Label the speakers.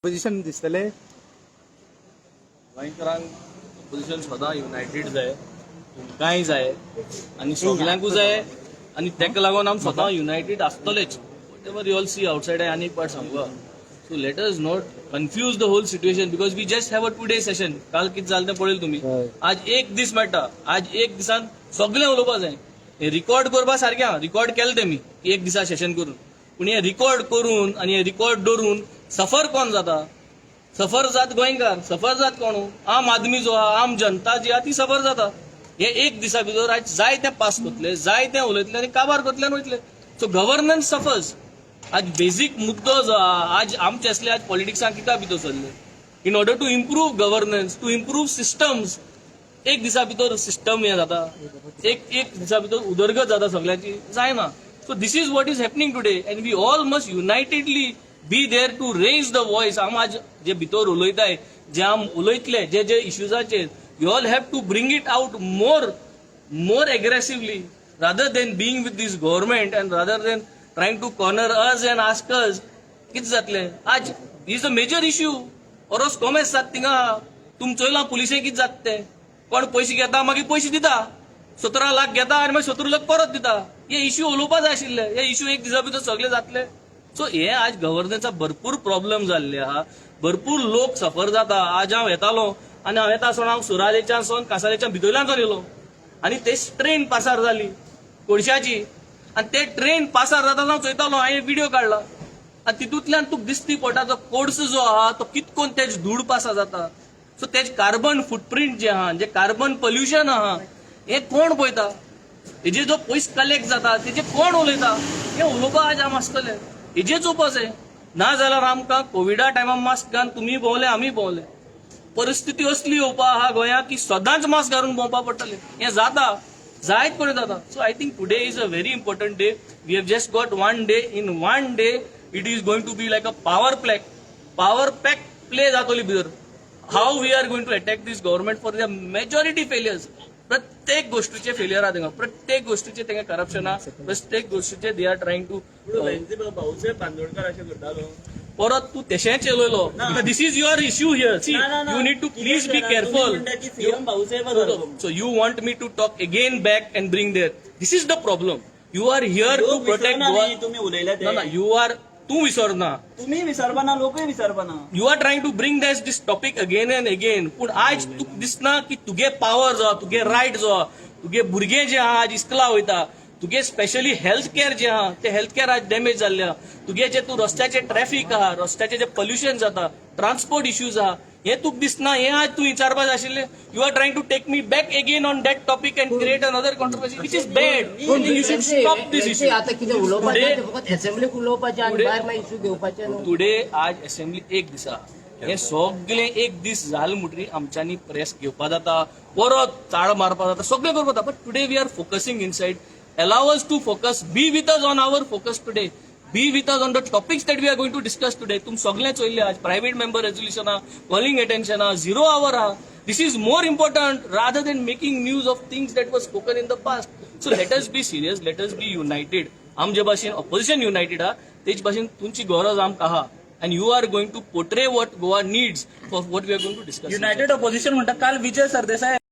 Speaker 1: Position दिसतले
Speaker 2: गोंयकारांक position सदां युनायटेड जाय, तुमकांय जाय आनी सगळ्यांकूच जाय आनी तेका लागून आमी सदां युनायटेड आसतलेच. Whatever you all see outside आनी एक पार्ट सांगू. So let us not confuse the whole situation because we just have a 2 day session. काल कितें जालें तें पळयलें तुमी. आज एक दीस मेळटा, आज एक दिसान सगळें उलोवपा जाय. हे रिकॉर्ड करपा सारकें आहा, रिकॉर्ड केलें तेमी एक दिसा सेशन करून, पूण हे रिकॉर्ड करून आनी हे रिकॉर्ड दवरून सफर कोण जाता? सफर जात गोंयकार, सफर जात कोण? आम आदमी जो आहा, आम जनता जी आहा ती सफर जाता. हे एक दिसा भितर आज जाय ते पास करतले, जाय ते उलयतले आनी काबार करतले आनी वयतले. So governance suffers. आज बेजीक मुद्दो जो आहा, आज आमचे असले आज पॉलिटिक्सांत कित्याक भितर सरले? In order to improve governance, to improve systems. एक दिसा भितर सिस्टम हे जाता, एक दिसा भितर उदरगत जाता सगळ्यांची, जायना. So this is what is happening today and we all must unitedly be there to raise the voice. आम आज जे भितर उलयताय, जे आम उलयतले जे जे इश्यूजाचेर, you all have to bring it out more aggressively rather than being with this government and rather than trying to corner us and ask us कितें जातलें. आज इज अ मेजर इश्यू. ओरोस कॉमेस जाता थिंगा. तुम चोयलां पुलिशें कितें जाता तें. कोण पयशे घेता मागीर पयशे दिता, 17 लाख घेता आनी मागीर 17 लाख परत दिता. हे इश्यू उलोवपा जाय आशिल्ले. हे इश्यू एक दिसा भितर सगळे जातले. सो हे आज गव्हर्नन्सा भरपूर प्रॉब्लेम जाल्ले आहा, भरपूर लोक सफर जाता. आज हांव येतालो आनी हांव येता आसतना हांव सुरालेच्यान सोन कासालेच्यान भितरल्यान येलो आनी ते ट्रेन पासार जाली कोळशाची आनी ते ट्रेन पासार जाता हांव चयतालो. हांवें व्हिडिओ काडला आनी तितूंतल्यान तुका दिसती पोटाचो कोड्स जो आहा तो कितकोन तेज धूळ पासा जाता. सो तेज कार्बन फुटप्रिंट जे आहा, जे कार्बन पोल्युशन आहा, हे कोण पळयता? हेजे जो पयस कलेक्ट जाता तेजे कोण उलयता? हे उलोवपा आज आम आसतले. हेजेच उपास आहे. ना जाल्यार आमकां कोविडा टायमार मास्क घालून तुम्ही भोंवले, आमी भोंवले. परिस्थिती असली येवपा आहा गोंयांत की सदांच मास्क घालून भोंवपा पडटलें. हें जाता, जायत कोणी जाता. So I think today is a very important day. We have just got 1 day. In 1 day it is going to be like a power pack play जातली भितर. How we are going to attack these government for the majority failures. प्रत्येक गोष्टीचे failure आहा थिंगा, प्रत्येक गोष्टीचे तेंगे corruption आहा, प्रत्येक गोष्टीचे they are trying to.
Speaker 3: Bhausaheb Bandodkar अशें करतालो.
Speaker 2: परत तू तेशेंच उलयलो. This is your issue here. See you need to please be careful. So you want me to talk again back and bring there. This is the problem. You are here to protect Goa.
Speaker 3: तुम्ही उलयले
Speaker 2: you are, तू विसरना,
Speaker 3: तुम्ही विसरपाना, लोकूय विसरपाना.
Speaker 2: You are trying to bring this topic again and again. पूण आज तुका दिसना की तुगे पावर जो तुगे रायट जो तुगे भुरगे जे आहा आज इस्कला वयता, तुगे स्पेशली हेल्थ केअर जे आहा ते हेल्थ केअर आज डॅमेज जाल्ले आहा. तुगे जे तू रस्त्याचे ट्रॅफिक आहा, रस्त्याचे जे पोल्युशन जाता, ट्रान्सपोर्ट इश्यूज आहा, हे तुका दिसना. हे आज तू विचारपा जाय आशिल्लें. You are trying to take me back again on that topic and create another controversy which is bad. You should stop this issue.
Speaker 4: आता कितें उलोवपाचें फकत असेंब्लीक उलोवपाचें आनी भायर मागीर इश्यू घेवपाचे न्हू.
Speaker 2: टुडे आज असेंब्ली एक दिसा. हे सगळे एक दीस जाल म्हणटरी आमच्यांनी प्रेस घेवपा जाता, परत चाळ मारपा जाता, सगळें करपा जाता. But today we are focusing inside. Allow us to focus. Be with us on our focus today. Be with us on the topics that we are going to discuss today. तुम सगळे चोयले आज प्रायव्हेट मेंबर रेझोल्युशन आहा, calling attention आहा, 0 hour आहा. This is more important rather than making news of things that were spoken in the past. So let us be serious. Let us be united. आम जे भाशेन opposition United आहा तेच भाशेन तुमची गरज आमकां आहा. And you are going to portray what Goa needs for what we are going to discuss.
Speaker 3: United opposition म्हणटा. काल विजय सरदेसाय